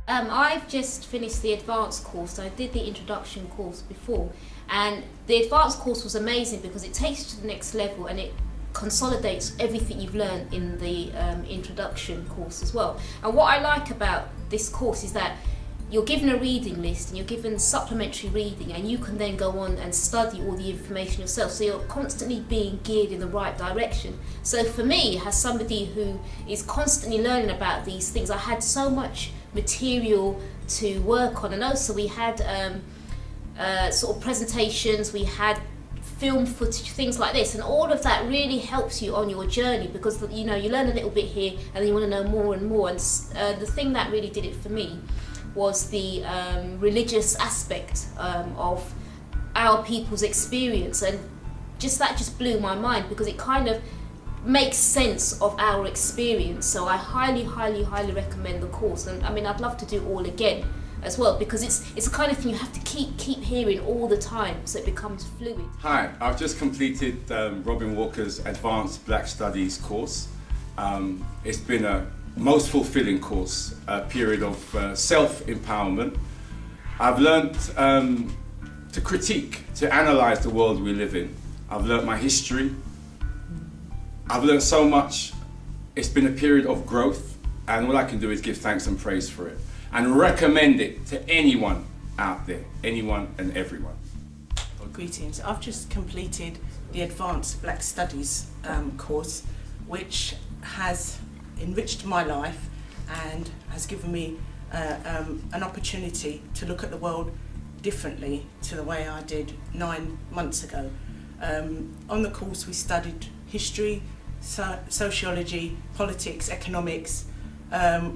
I've just finished the advanced course. I did the introduction course before, and the advanced course was amazing because it takes you to the next level and it consolidates everything you've learned in the introduction course as well. And what I like about this course is that you're given a reading list and you're given supplementary reading, and you can then go on and study all the information yourself, so you're constantly being geared in the right direction. So for me, as somebody who is constantly learning about these things, I had so much material to work on. And also we had sort of presentations, we had film footage, things like this, and all of that really helps you on your journey, because you learn a little bit here and then you want to know more and more. And the thing that really did it for me was the religious aspect of our people's experience, and that just blew my mind, because it kind of makes sense of our experience. So I highly recommend the course, and I mean I'd love to do it all again as well, because it's the kind of thing you have to keep hearing all the time, so it becomes fluid. Hi, I've just completed Robin Walker's Advanced Black Studies course. It's been a most fulfilling course, a period of self-empowerment. I've learnt to critique, to analyse the world we live in. I've learnt my history. I've learnt so much. It's been a period of growth, and all I can do is give thanks and praise for it, and recommend it to anyone out there, anyone and everyone. Greetings. I've just completed the Advanced Black Studies course, which has enriched my life and has given me an opportunity to look at the world differently to the way I did 9 months ago. On the course we studied history, sociology, politics, economics,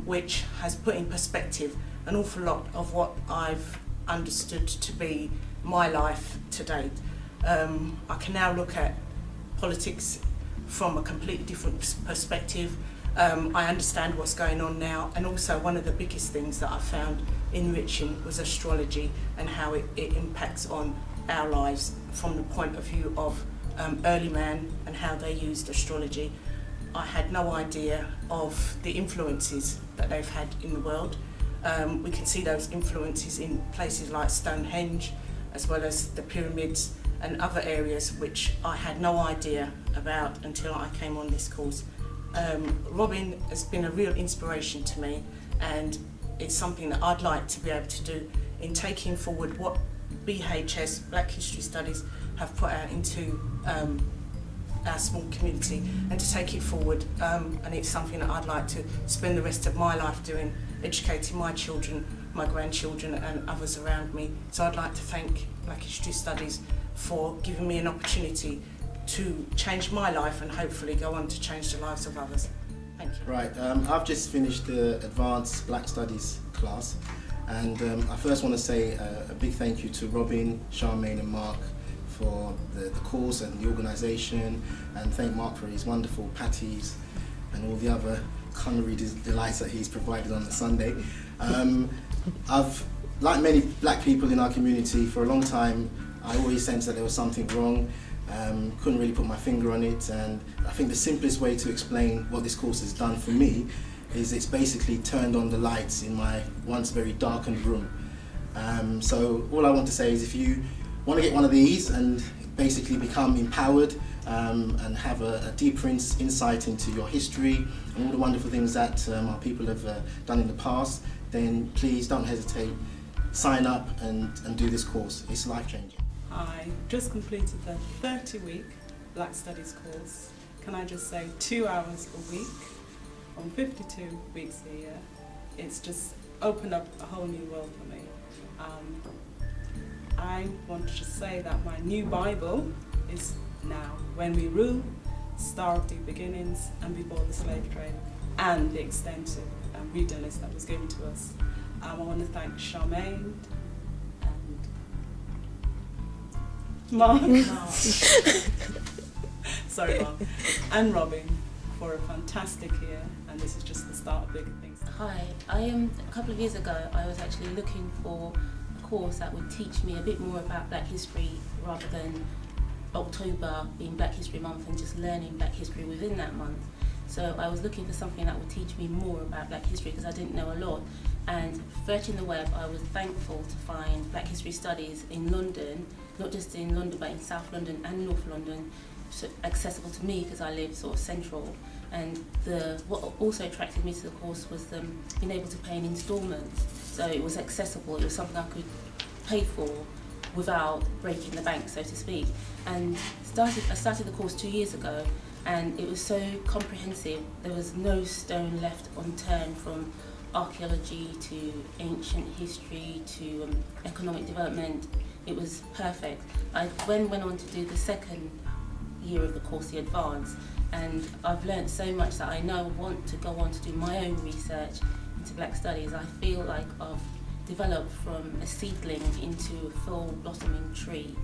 which has put in perspective an awful lot of what I've understood to be my life to date. I can now look at politics from a completely different perspective. I understand what's going on now, and also one of the biggest things that I found enriching was astrology and how it impacts on our lives from the point of view of early man and how they used astrology. I had no idea of the influences that they've had in the world. We can see those influences in places like Stonehenge, as well as the pyramids and other areas which I had no idea about until I came on this course. Robin has been a real inspiration to me, and it's something that I'd like to be able to do in taking forward what BHS, Black History Studies, have put out into our small community, and to take it forward, and it's something that I'd like to spend the rest of my life doing, educating my children, my grandchildren and others around me. So I'd like to thank Black History Studies for giving me an opportunity to change my life and hopefully go on to change the lives of others. Thank you. Right, I've just finished the Advanced Black Studies class, and I first want to say a big thank you to Robin, Charmaine and Mark for the course and the organisation, and thank Mark for his wonderful patties and all the other culinary delights that he's provided on the Sunday. I've, like many black people in our community, for a long time I always sensed that there was something wrong. Couldn't really put my finger on it, and I think the simplest way to explain what this course has done for me is it's basically turned on the lights in my once very darkened room. So all I want to say is, if you want to get one of these and basically become empowered and have a deeper insight into your history and all the wonderful things that our people have done in the past, then please don't hesitate, sign up and do this course. It's life-changing. I just completed the 30-week Black Studies course. Can I just say 2 hours a week on 52 weeks a year. It's just opened up a whole new world for me. I want to just say that my new Bible is now When We Rule, Star of New Beginnings, and Before the Slave Trade, and the extensive reading list that was given to us. I want to thank Charmaine and Mark, sorry Mark, and Robin for a fantastic year, and this is just the start of bigger things. Hi, a couple of years ago I was actually looking for a course that would teach me a bit more about Black history rather than October being Black History Month and just learning Black history within that month. So I was looking for something that would teach me more about Black history because I didn't know a lot. And searching the web, I was thankful to find Black History Studies in London, not just in London but in South London and North London, so accessible to me because I live sort of central. And what also attracted me to the course was being able to pay in instalments. So it was accessible, it was something I could pay for without breaking the bank, so to speak. And I started the course 2 years ago, and it was so comprehensive. There was no stone left unturned, from archaeology to ancient history to economic development. It was perfect. I then went on to do the second year of the course, the advanced, and I've learnt so much that I now want to go on to do my own research into Black studies. I feel like I've developed from a seedling into a full blossoming tree.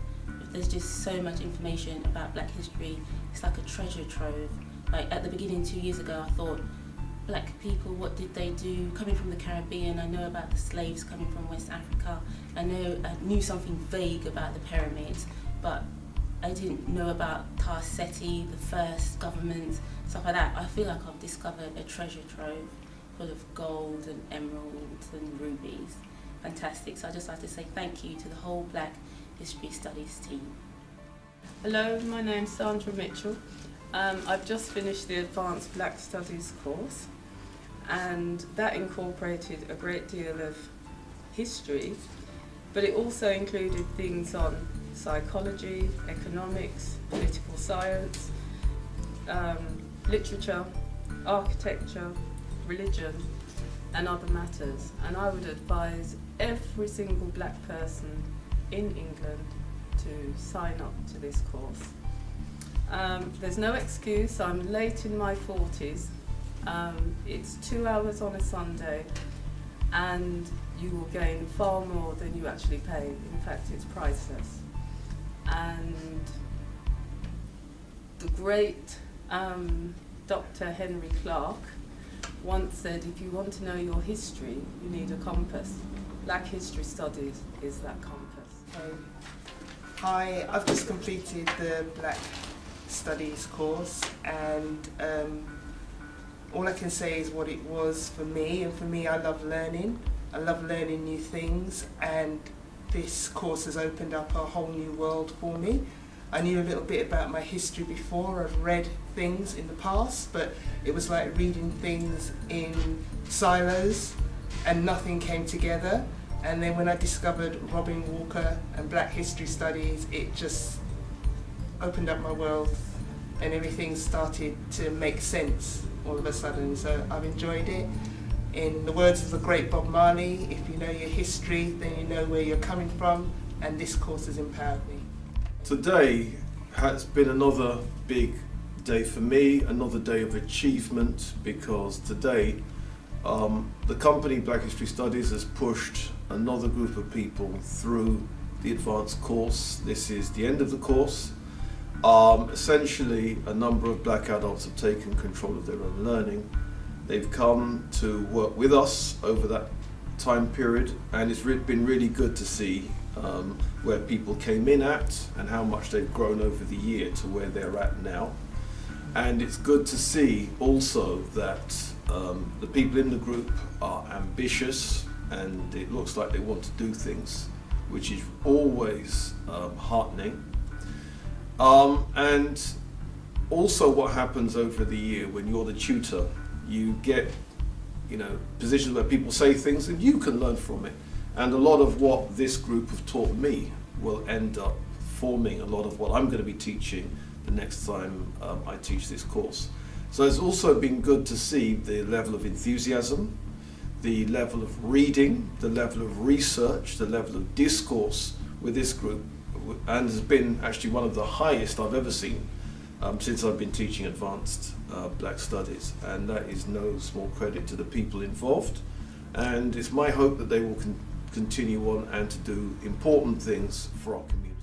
There's just so much information about Black history. It's like a treasure trove. Like at the beginning 2 years ago, I thought, Black people, what did they do? Coming from the Caribbean, I know about the slaves coming from West Africa. I knew something vague about the pyramids, but I didn't know about Seti, the first government, stuff like that. I feel like I've discovered a treasure trove full of gold and emeralds and rubies. Fantastic. So I just like to say thank you to the whole Black History Studies team. Hello, my name's Sandra Mitchell. I've just finished the Advanced Black Studies course, and that incorporated a great deal of history, but it also included things on psychology, economics, political science, literature, architecture, religion, and other matters. And I would advise every single Black person in England to sign up to this course. There's no excuse. I'm late in my 40s. It's 2 hours on a Sunday, and you will gain far more than you actually pay. In fact, it's priceless. And the great Dr. Henry Clark once said, if you want to know your history, you need a compass. Black History Studies is that compass. Hi, I've just completed the Black Studies course, and all I can say is what it was for me. And for me, I love learning. I love learning new things, and this course has opened up a whole new world for me. I knew a little bit about my history before. I've read things in the past, but it was like reading things in silos and nothing came together. And then when I discovered Robin Walker and Black History Studies, it just opened up my world and everything started to make sense all of a sudden. So I've enjoyed it. In the words of the great Bob Marley, if you know your history, then you know where you're coming from, and this course has empowered me. Today has been another big day for me, another day of achievement, because today the company Black History Studies has pushed another group of people through the advanced course. This is the end of the course. Essentially, a number of Black adults have taken control of their own learning. They've come to work with us over that time period, and it's been really good to see where people came in at and how much they've grown over the year to where they're at now. And it's good to see also that the people in the group are ambitious, and it looks like they want to do things, which is always heartening. And also what happens over the year when you're the tutor, you get positions where people say things and you can learn from it. And a lot of what this group have taught me will end up forming a lot of what I'm going to be teaching the next time I teach this course. So it's also been good to see the level of enthusiasm, the level of reading, the level of research, the level of discourse with this group, and has been actually one of the highest I've ever seen since I've been teaching advanced Black Studies, and that is no small credit to the people involved. And it's my hope that they will continue on and to do important things for our community.